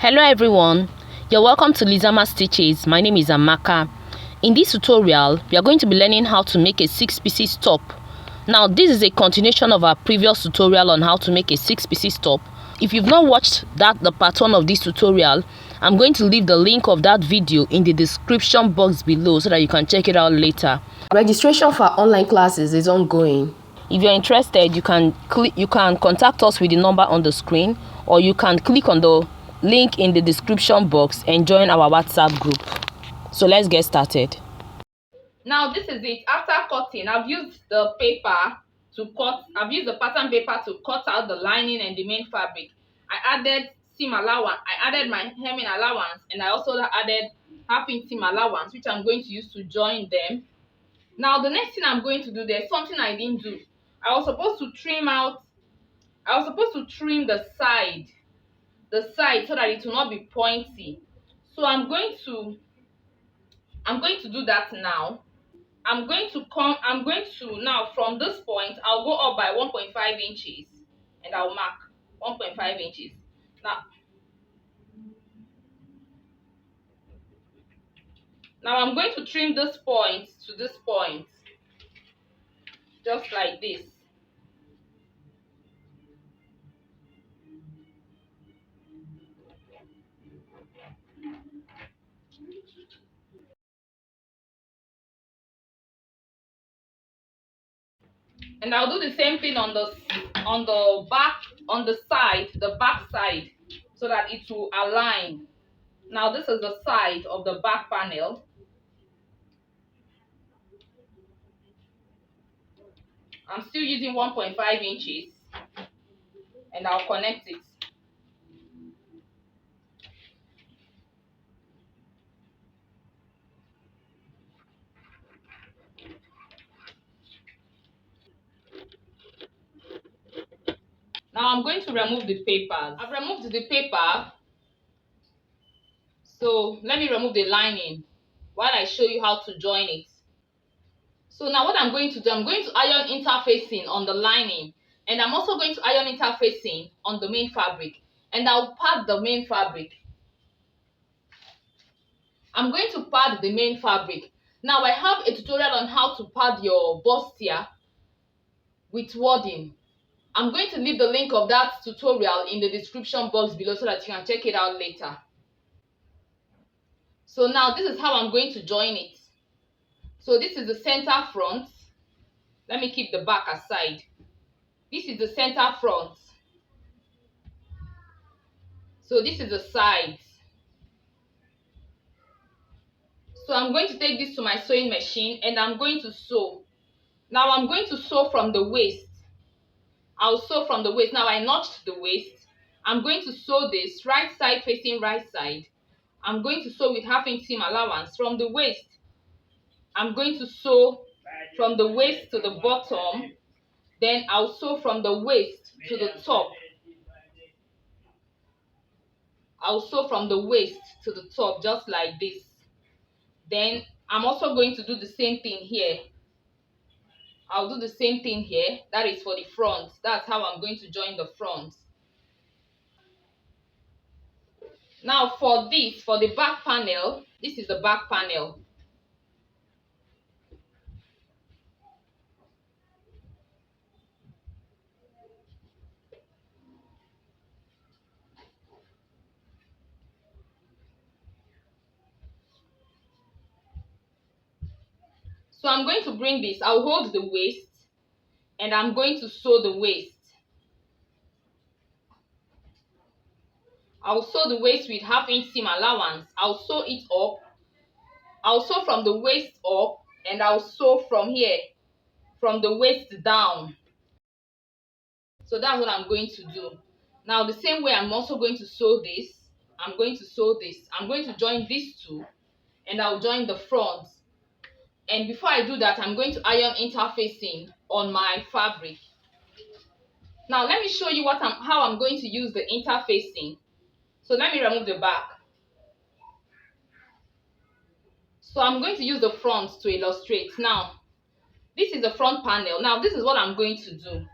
Hello everyone, you're welcome to Lizama Stitches. My name is Amaka. In this tutorial, we are going to be learning how to make a 6-piece top. Now this is a continuation of our previous tutorial on how to make a 6-piece top. If you've not watched the part 1 of this tutorial, I'm going to leave the link of that video in the description box below so that you can check it out later. Registration for our online classes is ongoing. If you're interested, you can contact us with the number on the screen, or you can click on the link in the description box and join our WhatsApp group. So let's get started. Now this is it. After cutting, I've used the paper to cut. I've used the pattern paper to cut out the lining and the main fabric. I added seam allowance. I added my hemming allowance, and I also added half-inch seam allowance, which I'm going to use to join them. Now the next thing I'm going to do, there's something I didn't do. I was supposed to trim the side so that it will not be pointy. So I'm going to do that now. I'm going to now from this point I'll go up by 1.5 inches and I'll mark 1.5 inches. Now I'm going to trim this point to this point, just like this. And I'll do the same thing on the back side, so that it will align. Now this is the side of the back panel. I'm still using 1.5 inches and I'll connect it. Now I'm going to remove the papers. I've removed the paper. So let me remove the lining while I show you how to join it. So now what I'm going to do, I'm going to iron interfacing on the lining, and I'm also going to iron interfacing on the main fabric, and I'll pad the main fabric. I'm going to pad the main fabric. Now I have a tutorial on how to pad your bustier with wadding. I'm going to leave the link of that tutorial in the description box below so that you can check it out later. So now this is how I'm going to join it. So this is the center front. Let me keep the back aside. This is the center front. So this is the sides. So I'm going to take this to my sewing machine and I'm going to sew. Now I'm going to sew from the waist. I'll sew from the waist. Now I notched the waist. I'm going to sew this right side facing right side. I'm going to sew with half-inch seam allowance from the waist. I'm going to sew from the waist to the bottom. Then I'll sew from the waist to the top. I'll sew from the waist to the top, just like this. Then I'm also going to do the same thing here. I'll do the same thing here. That is for the front. That's how I'm going to join the front. Now for the back panel, this is the back panel. So I'm going to bring this. I'll hold the waist and I'm going to sew the waist. I'll sew the waist with half-inch seam allowance. I'll sew it up. I'll sew from the waist up, and I'll sew from here, from the waist down. So that's what I'm going to do. Now the same way I'm also going to sew this. I'm going to sew this. I'm going to join these two, and I'll join the front. And before I do that, I'm going to iron interfacing on my fabric. Now let me show you how I'm going to use the interfacing. So let me remove the back. So I'm going to use the front to illustrate. Now this is the front panel. Now this is what I'm going to do.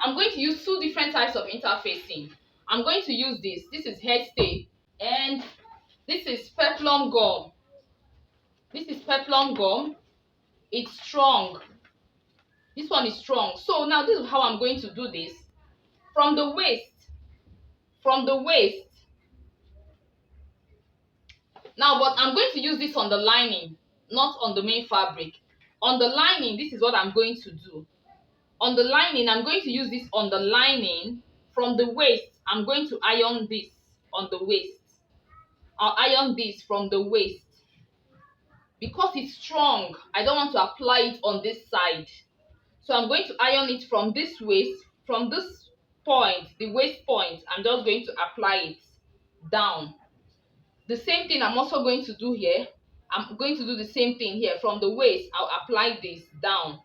I'm going to use two different types of interfacing. I'm going to use this. This is hairstay, and this is peplum gum. This is peplum gum. It's strong. This one is strong. So now this is how I'm going to do this. From the waist. From the waist. Now, but I'm going to use this on the lining, not on the main fabric. On the lining, this is what I'm going to do. On the lining, I'm going to use this on the lining. From the waist, I'm going to iron this on the waist. I'll iron this from the waist. Because it's strong, I don't want to apply it on this side. So I'm going to iron it from this waist, from this point, the waist point. I'm just going to apply it down. The same thing I'm also going to do here. I'm going to do the same thing here. From the waist, I'll apply this down.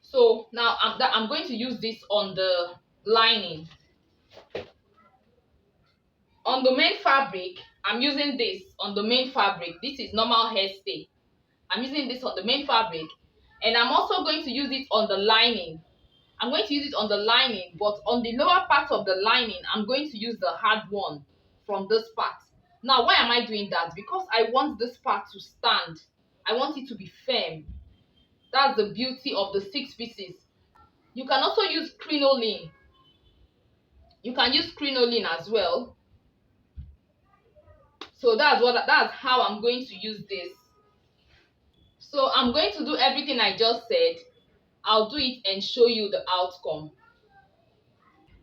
So now I'm going to use this on the lining. On the main fabric, I'm using this on the main fabric. This is normal hairstay. I'm using this on the main fabric, and I'm also going to use it on the lining. I'm going to use it on the lining, but on the lower part of the lining, I'm going to use the hard one from this part. Now, why am I doing that? Because I want this part to stand. I want it to be firm. That's the beauty of the 6 pieces. You can also use crinoline. You can use crinoline as well. So that's how I'm going to use this. So I'm going to do everything I just said. I'll do it and show you the outcome.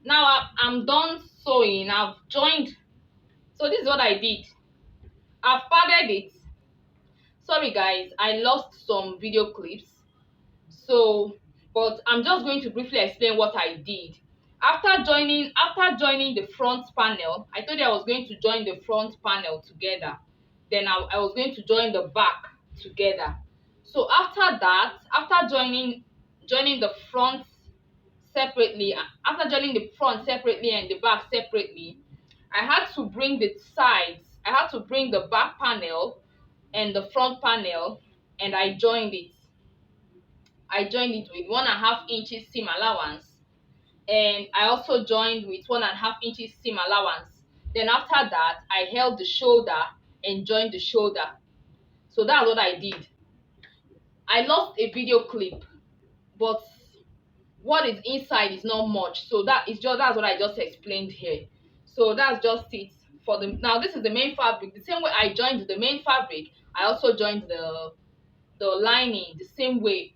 Now I'm done sewing. I've joined. So this is what I did. I've padded it. Sorry guys, I lost some video clips. So, but I'm just going to briefly explain what I did. After joining the front panel, I told you I was going to join the front panel together. Then I was going to join the back together. So after that, after joining the front separately, after joining the front separately and the back separately, I had to bring the sides. I had to bring the back panel and the front panel, and I joined it. I joined it with 1.5 inches seam allowance, and I also joined with 1.5 inches seam allowance. Then after that, I held the shoulder and joined the shoulder. So that's what I did. I lost a video clip, but what is inside is not much. So that's what I just explained here. So that's just it for the. Now this is the main fabric. The same way I joined the main fabric, I also joined the lining the same way.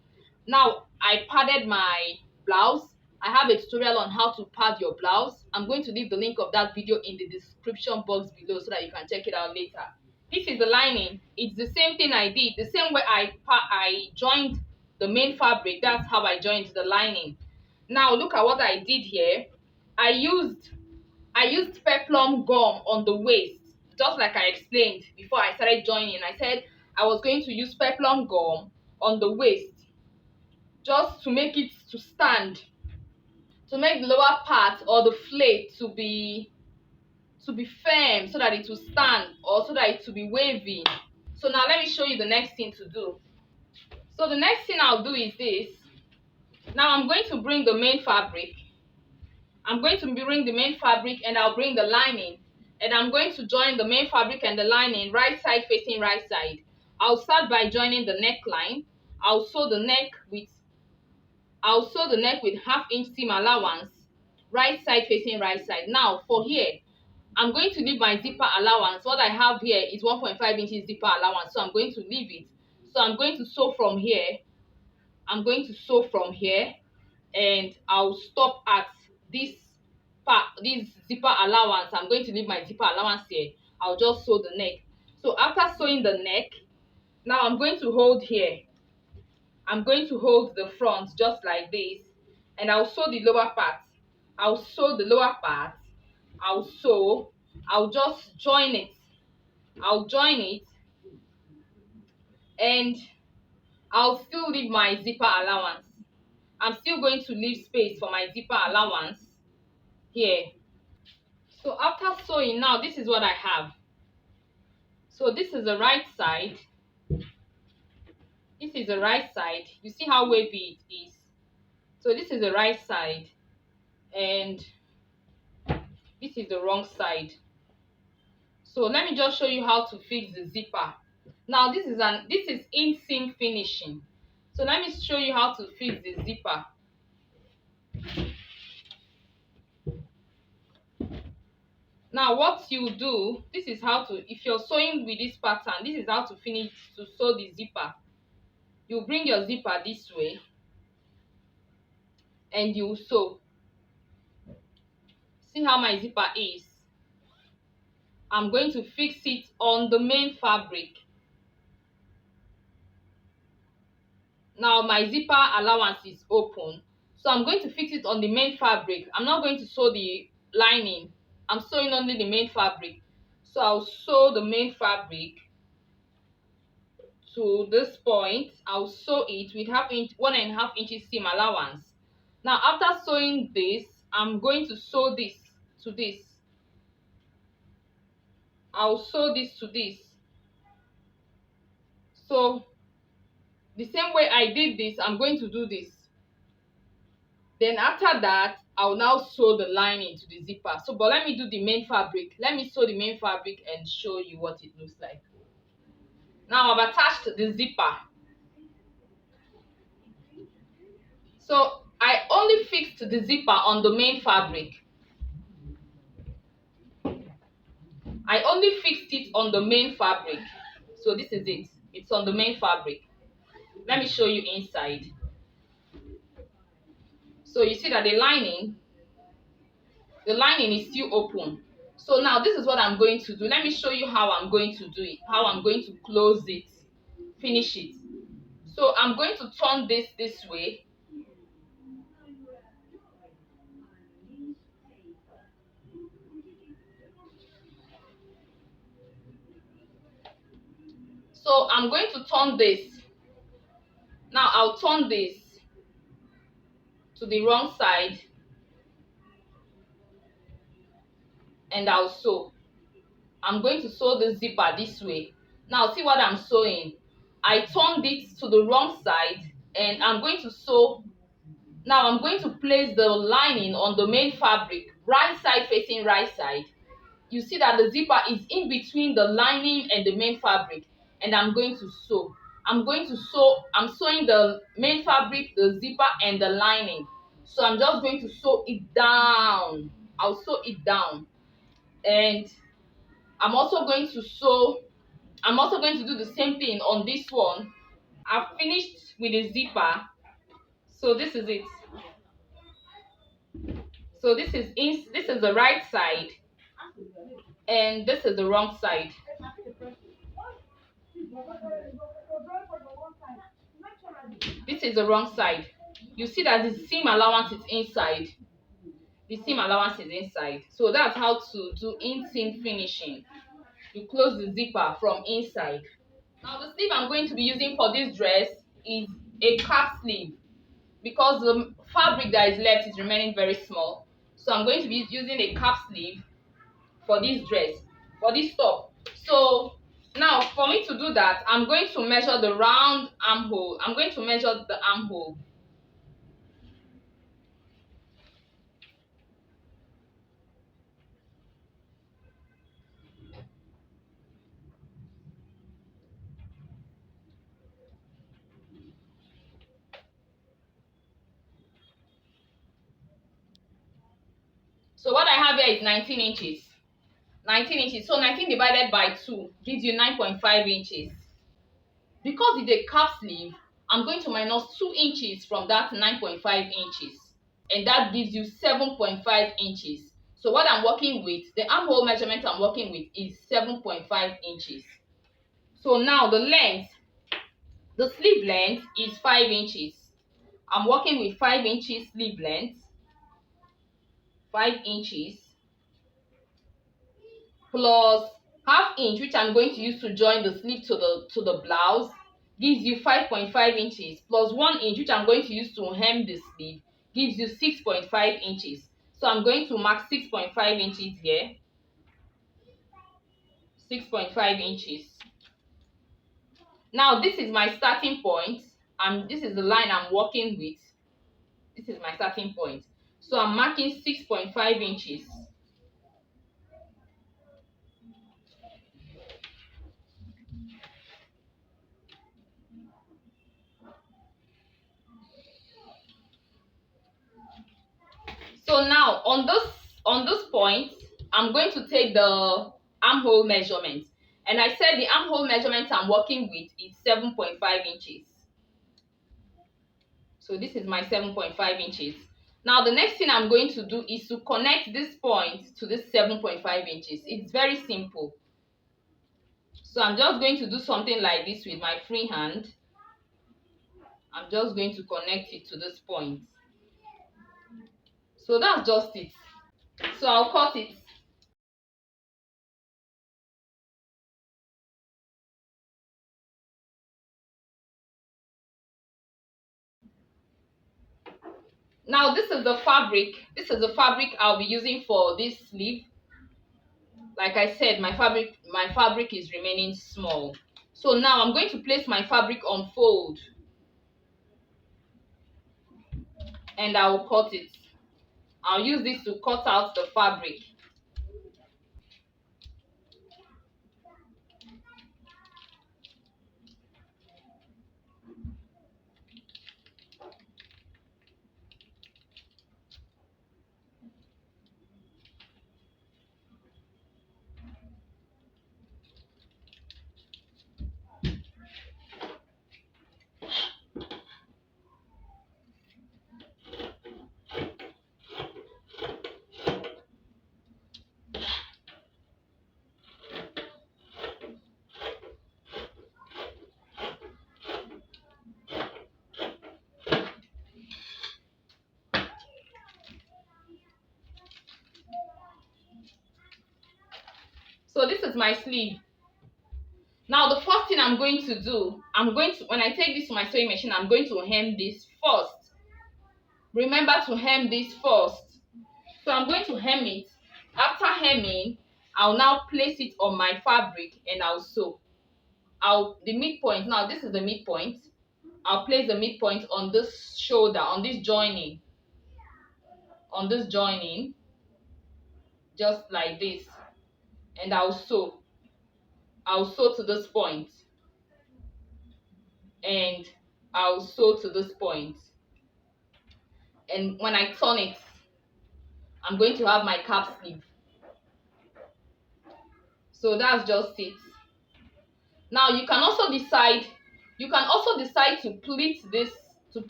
Now I padded my blouse. I have a tutorial on how to pad your blouse. I'm going to leave the link of that video in the description box below so that you can check it out later. This is the lining. It's the same thing I did. The same way I joined the main fabric, that's how I joined the lining. Now look at what I did here. I used peplum gum on the waist, just like I explained before I started joining. I said I was going to use peplum gum on the waist just to make it to stand, to make the lower part or the flake to be firm so that it will stand, or so that it will be wavy. So now let me show you the next thing to do. So the next thing I'll do is this. Now I'm going to bring the main fabric. I'm going to bring the main fabric, and I'll bring the lining, and I'm going to join the main fabric and the lining right side facing right side. I'll start by joining the neckline. I'll sew the neck with 1/2 inch seam allowance, right side facing right side. Now for here, I'm going to leave my zipper allowance. What I have here is 1.5 inches zipper allowance, so I'm going to leave it. So I'm going to sew from here. I'm going to sew from here, and I'll stop at this part, this zipper allowance. I'm going to leave my zipper allowance here. I'll just sew the neck. So after sewing the neck, now I'm going to hold here. I'm going to hold the front just like this, and I'll sew the lower part. I'll sew the lower part. I'll just join it. I'll join it, and I'll still leave my zipper allowance. I'm still going to leave space for my zipper allowance here. So after sewing, now this is what I have. So this is the right side. This is the right side. You see how wavy it is. So this is the right side, and This is the wrong side. So let me just show you how to fix the zipper. Now this is inseam finishing. So let me show you how to fix the zipper. Now what you do, this is how to, if you're sewing with this pattern, this is how to sew the zipper. You bring your zipper this way and you sew. See how my zipper is. I'm going to fix it on the main fabric. Now my zipper allowance is open, so I'm going to fix it on the main fabric. I'm not going to sew the lining. I'm sewing only the main fabric. So I'll sew the main fabric to this point. I'll sew it with 1.5 inches seam allowance. Now after sewing this, I'm going to sew this to this. I'll sew this to this. So the same way I did this, I'm going to do this. Then after that, I'll now sew the lining to the zipper. So but let me do the main fabric. Let me sew the main fabric and show you what it looks like. Now I've attached the zipper. So I only fixed the zipper on the main fabric. I only fixed it on the main fabric. So this is it. It's on the main fabric. Let me show you inside. So you see that the lining is still open. So now this is what I'm going to do. Let me show you how I'm going to do it, how I'm going to close it, finish it. So I'm going to turn this way. So I'm going to turn this. Now I'll turn this to the wrong side and I'll sew. I'm going to sew the zipper this way. Now see what I'm sewing. I turned it to the wrong side and I'm going to sew. Now I'm going to place the lining on the main fabric, right side facing right side. You see that the zipper is in between the lining and the main fabric, and I'm going to sew. I'm sewing the main fabric, the zipper, and the lining. So I'm just going to sew it down. I'll sew it down. And I'm also going to do the same thing on this one. I've finished with the zipper. So this is it. So this is the right side and this is the wrong side. This is the wrong side. You see that the seam allowance is inside. The seam allowance is inside. So that's how to do inseam finishing. You close the zipper from inside. Now the sleeve I'm going to be using for this dress is a cap sleeve because the fabric that is left is remaining very small. So I'm going to be using a cap sleeve for this dress, for this top. So now for me to do that, I'm going to measure the round armhole. I'm going to measure the armhole. So what I have here is 19 inches. 19 inches. So 19 divided by 2 gives you 9.5 inches. Because it's a cap sleeve, I'm going to minus 2 inches from that 9.5 inches. And that gives you 7.5 inches. So what I'm working with, the armhole measurement I'm working with is 7.5 inches. So now the sleeve length is 5 inches. I'm working with 5 inches sleeve length. 5 inches plus half inch, which I'm going to use to join the sleeve to the blouse, gives you 5.5 inches plus 1 inch, which I'm going to use to hem the sleeve, gives you 6.5 inches. So I'm going to mark 6.5 inches here. 6.5 inches. Now this is my starting point, and this is the line I'm working with. This is my starting point. So I'm marking 6.5 inches. on this point, I'm going to take the armhole measurement, and I said the armhole measurement I'm working with is 7.5 inches. So this is my 7.5 inches. Now the next thing I'm going to do is to connect this point to this 7.5 inches. It's very simple. So I'm just going to do something like this with my free hand. I'm just going to connect it to this point. So that's just it. So I'll cut it. Now this is the fabric. This is the fabric I'll be using for this sleeve. Like I said, my fabric is remaining small. So now I'm going to place my fabric on fold, and I will cut it. I'll use this to cut out the fabric. So this is my sleeve. Now the first thing I'm going to do, when I take this to my sewing machine, I'm going to hem this first. Remember to hem this first. So I'm going to hem it. After hemming, I'll now place it on my fabric and I'll sew. The midpoint, now this is the midpoint. I'll place the midpoint on this shoulder, on this joining, just like this, and I'll sew to this point, and I'll sew to this point, and when I turn it, I'm going to have my cap sleeve. So that's just it. Now you can also decide to pleat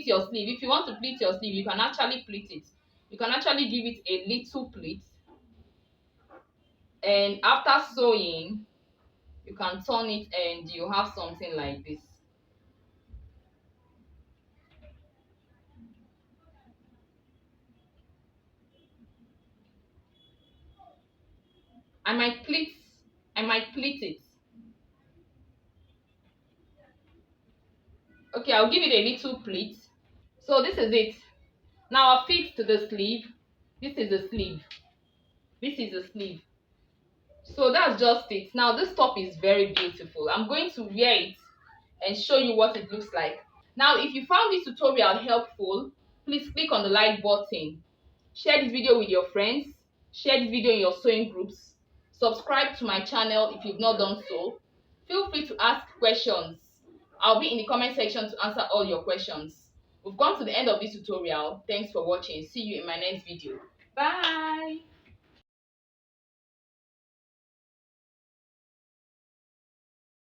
your sleeve. If you want to pleat your sleeve, you can actually pleat it. You can actually give it a little pleat, and after sewing, you can turn it and you have something like this. I might pleat it. Okay, I'll give it a little pleat. So this is it. Now I'll fix to the sleeve. This is the sleeve. This is the sleeve. So that's just it. Now this top is very beautiful. I'm going to wear it and show you what it looks like. Now if you found this tutorial helpful, please click on the like button. Share this video with your friends. Share this video in your sewing groups. Subscribe to my channel if you've not done so. Feel free to ask questions. I'll be in the comment section to answer all your questions. We've come to the end of this tutorial. Thanks for watching. See you in my next video. Bye.